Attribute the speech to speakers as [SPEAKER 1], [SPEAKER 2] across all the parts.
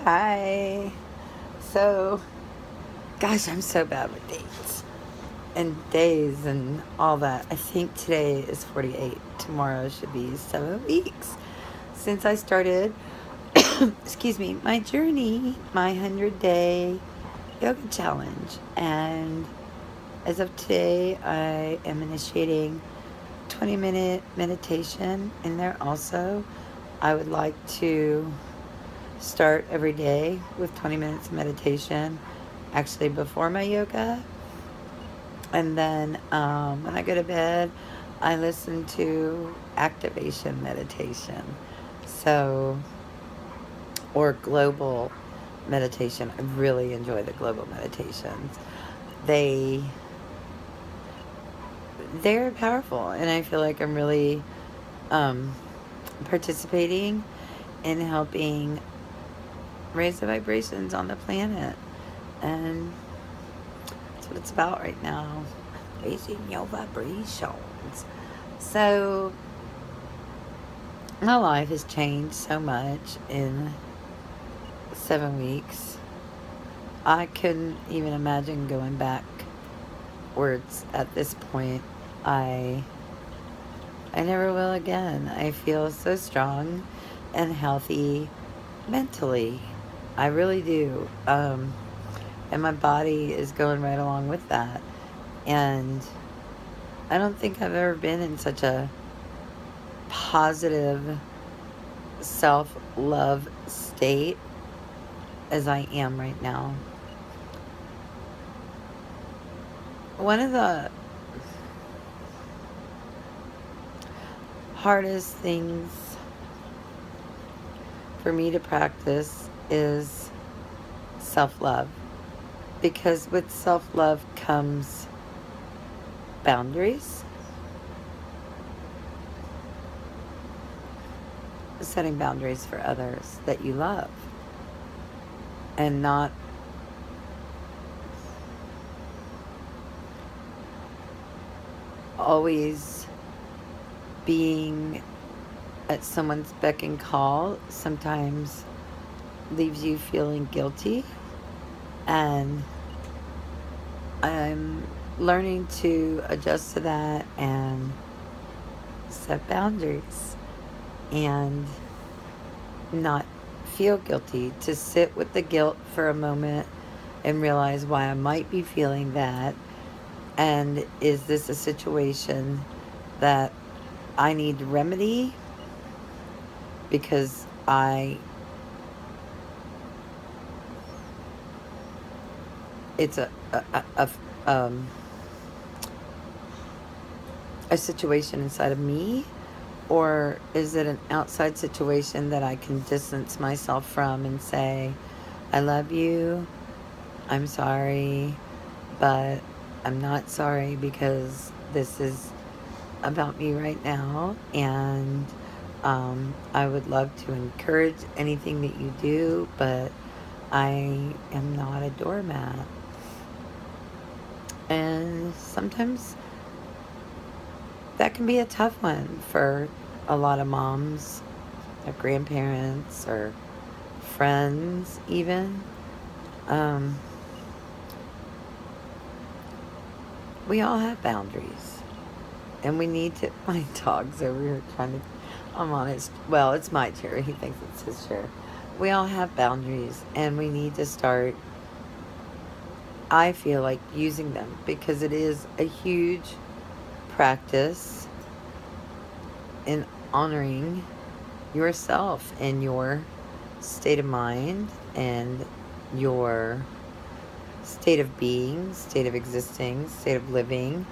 [SPEAKER 1] Hi. So, gosh, I'm so bad with dates and days and all that. I think today is 48. Tomorrow should be 7 weeks since I started, excuse me, my journey, my 100-day yoga challenge. And as of today, I am initiating 20-minute meditation in there also. I would like to start every day with 20 minutes of meditation, actually before my yoga. And then when I go to bed, I listen to activation meditation. So, or global meditation. I really enjoy the global meditations. They they're powerful, and I feel like I'm really um, participating in helping raise the vibrations on the planet. And that's what it's about right now. Raising your vibrations. So, my life has changed so much in 7 weeks. I couldn't even imagine going backwards at this point. I I never will again. I feel so strong and healthy mentally. I really do. And my body is going right along with that. And I don't think I've ever been in such a positive self-love state as I am right now. One of the hardest things for me to practice is self-love, because with self-love comes boundaries, setting boundaries for others that you love, and not always being at someone's beck and call sometimes leaves you feeling guilty. And I'm learning to adjust to that and set boundaries and not feel guilty, to sit with the guilt for a moment and realize why I might be feeling that. And is this a situation that I need to remedy because it's um, a situation inside of me, or is it an outside situation that I can distance myself from and say, I love you, I'm sorry, but I'm not sorry because this is about me right now, and I would love to encourage anything that you do, but I am not a doormat. And sometimes that can be a tough one for a lot of moms, or grandparents, or friends, even. Um, we all have boundaries, and we need to. My dog's over here trying to. I'm on his. Well, it's my chair. He thinks it's his chair. We all have boundaries, and we need to start, I feel like, using them, because it is a huge practice in honoring yourself and your state of mind and your state of being, state of existing, state of living.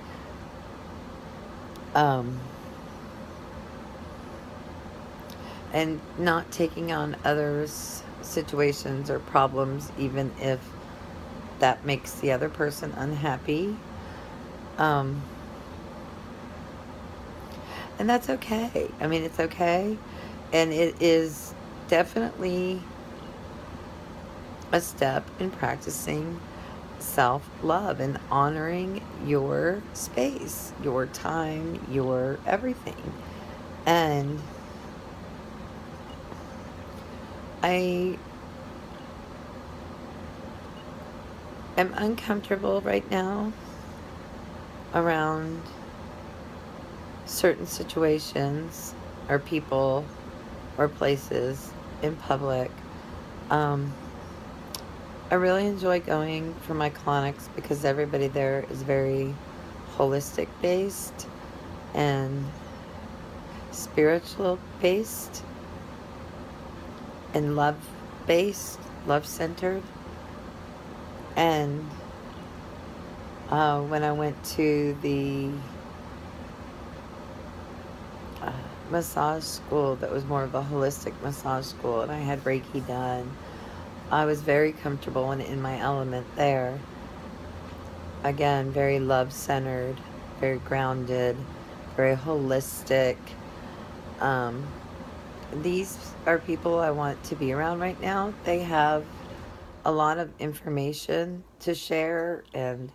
[SPEAKER 1] Um, and not taking on others' situations or problems, even if that makes the other person unhappy. Um, and that's okay. I mean, it's okay. And it is definitely a step in practicing self-love and honoring your space, your time, your everything. And I I'm uncomfortable right now around certain situations or people or places in public. Um, I really enjoy going for my colonics because everybody there is very holistic based and spiritual based and love based, love centered. And when I went to the uh, massage school that was more of a holistic massage school, and I had Reiki done, I was very comfortable and in my element there. Again, very love centered, very grounded, very holistic. Um, these are people I want to be around right now. They have a lot of information to share, and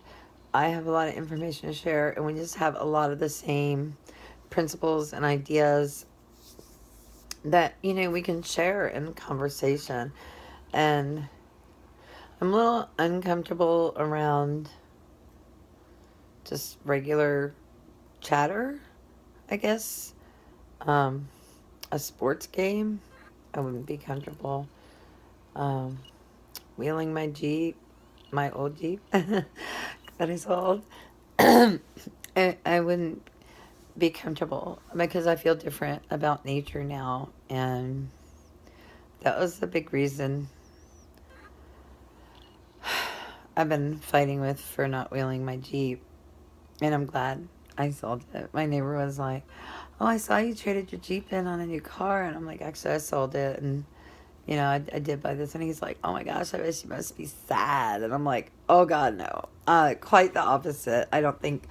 [SPEAKER 1] I have a lot of information to share, and we just have a lot of the same principles and ideas that, you know, we can share in conversation. And I'm a little uncomfortable around just regular chatter, I guess. A sports game, I wouldn't be comfortable. Um, wheeling my Jeep, my old Jeep that is old. I wouldn't be comfortable because I feel different about nature now, and that was the big reason I've been fighting with for not wheeling my Jeep, and I'm glad I sold it. My neighbor was like, "Oh, I saw you traded your Jeep in on a new car," and I'm like, "Actually, I sold it, and you know, I did buy this." And he's like, "Oh my gosh, I bet you must be sad," and I'm like, "Oh God, no, quite the opposite. I don't think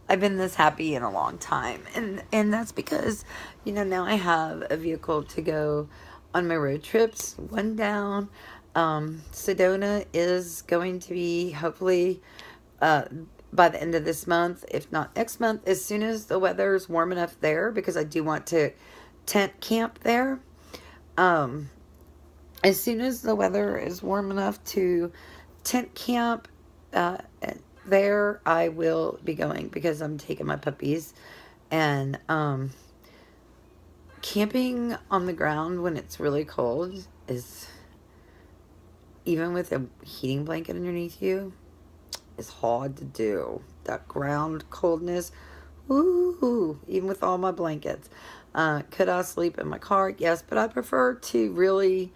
[SPEAKER 1] I've been this happy in a long time," and that's because, you know, now I have a vehicle to go on my road trips. One down, Sedona is going to be hopefully uh, by the end of this month, if not next month, as soon as the weather is warm enough there, because I do want to tent camp there. Um, as soon as the weather is warm enough to tent camp uh, there, I will be going because I'm taking my puppies. And camping on the ground when it's really cold is, even with a heating blanket underneath you, is hard to do. That ground coldness, woo, even with all my blankets. Could I sleep in my car? Yes, but I prefer to really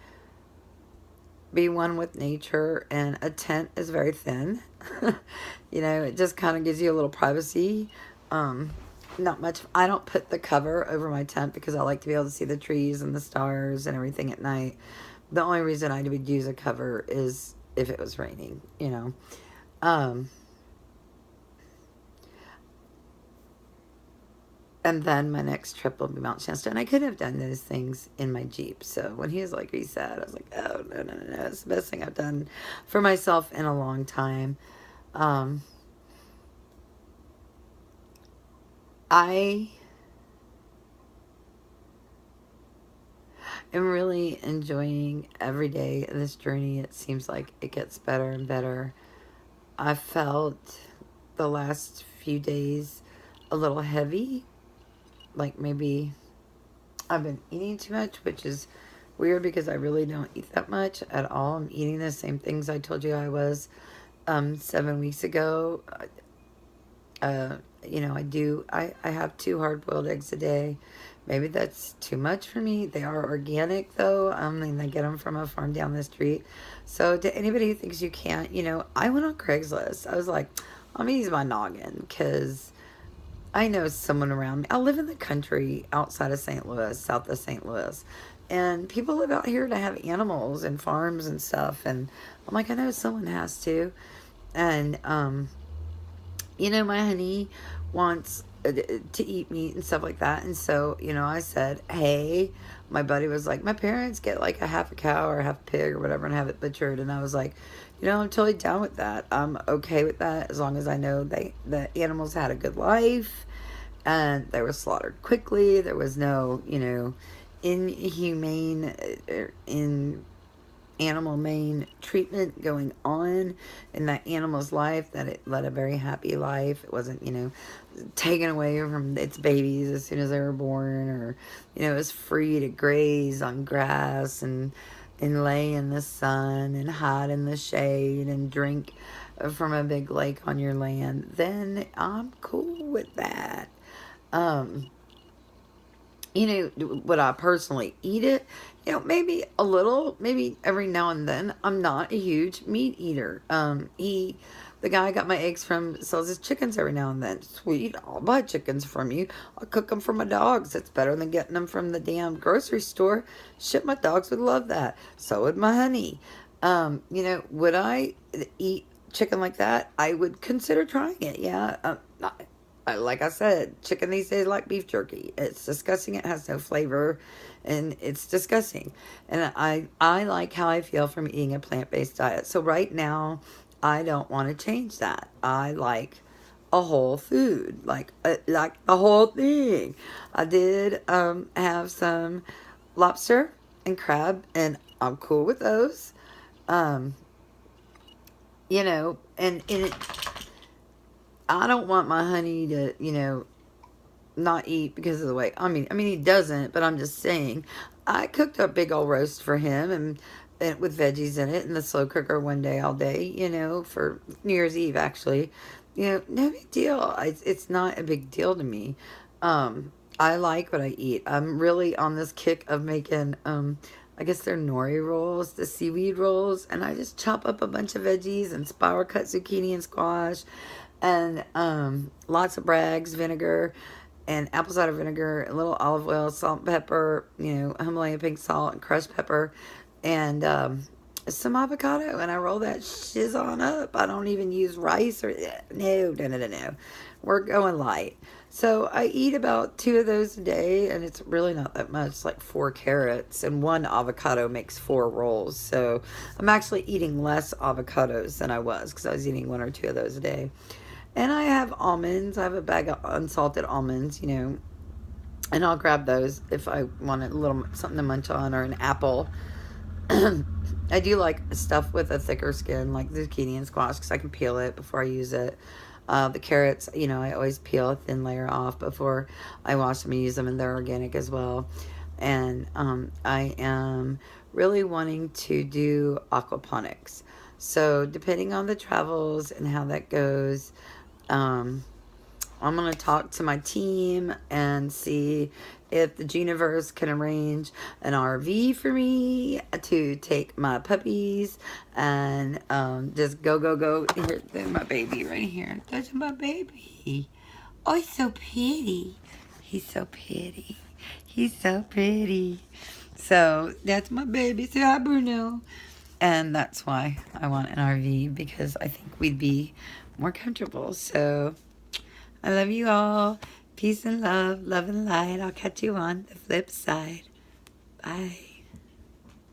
[SPEAKER 1] be one with nature, and a tent is very thin. You know, it just kind of gives you a little privacy. Um, Not much. I don't put the cover over my tent because I like to be able to see the trees and the stars and everything at night. The only reason I would use a cover is if it was raining, you know. Um, and then my next trip will be Mount Shasta. And I could have done those things in my Jeep. So when he was like, reset, I was like, oh, no, no, no, no. It's the best thing I've done for myself in a long time. Um, I am really enjoying every day of this journey. It seems like it gets better and better. I felt the last few days a little heavy, like maybe I've been eating too much, which is weird because I really don't eat that much at all. I'm eating the same things I told you I was 7 weeks ago. Uh, you know, I have 2 hard-boiled eggs a day. Maybe that's too much for me. They are organic, though. I mean, I get them from a farm down the street. So to anybody who thinks you can't, you know, I went on Craigslist. I was like, I'm going to use my noggin because I know someone around me. I live in the country outside of St. Louis, south of St. Louis. And people live out here to have animals and farms and stuff. And I'm like, I know someone has to. And, you know, my honey wants to eat meat and stuff like that. And so, you know, I said, hey, my buddy was like, my parents get like a half a cow or a half a pig or whatever and have it butchered. And I was like, you know, I'm totally down with that. I'm okay with that as long as I know the animals had a good life and they were slaughtered quickly. There was no, you know, inhumane, in, animal main treatment going on in that animal's life, that it led a very happy life. It wasn't, taken away from its babies as soon as they were born, or, it was free to graze on grass and lay in the sun and hide in the shade and drink from a big lake on your land, then I'm cool with that. Um, would I personally eat it? Maybe a little, maybe every now and then. I'm not a huge meat eater. The guy I got my eggs from sells his chickens every now and then. Sweet, I'll buy chickens from you. I'll cook them for my dogs. It's better than getting them from the damn grocery store. Shit, my dogs would love that. So would my honey. Would I eat chicken like that? I would consider trying it, yeah. Like I said, chicken these days like beef jerky. It's disgusting. It has no flavor, and it's disgusting. And I like how I feel from eating a plant-based diet. So right now, I don't want to change that. I like a whole food, like the whole thing. I did have some lobster and crab, and I'm cool with those. Um, and I don't want my honey to, not eat because of the way. I mean, he doesn't, but I'm just saying. I cooked a big old roast for him and with veggies in it in the slow cooker one day all day, for New Year's Eve actually. No big deal. It's not a big deal to me. I like what I eat. I'm really on this kick of making I guess they're nori rolls, the seaweed rolls, and I just chop up a bunch of veggies and spiral cut zucchini and squash and lots of Bragg's vinegar and apple cider vinegar, a little olive oil, salt and pepper, Himalayan pink salt and crushed pepper, and some avocado, and I roll that shiz on up. I don't even use rice or no. We're going light. So I eat about 2 of those a day, and it's really not that much. It's like 4 carrots, and 1 avocado makes 4 rolls. So I'm actually eating less avocados than I was, because I was eating 1 or 2 of those a day. And I have almonds. I have a bag of unsalted almonds, and I'll grab those if I want a little something to munch on, or an apple. I do like stuff with a thicker skin, like zucchini and squash, because I can peel it before I use it. The carrots, I always peel a thin layer off before I wash them and use them, and they're organic as well. And I am really wanting to do aquaponics. So depending on the travels and how that goes, I'm going to talk to my team and see if the Geniverse can arrange an RV for me to take my puppies and just go. Here, there's my baby right here. There's my baby. Oh, he's so pretty. He's so pretty. He's so pretty. So that's my baby. Say hi, Bruno. And that's why I want an RV, because I think we'd be more comfortable. So I love you all. Peace and love and light. I'll catch you on the flip side. Bye.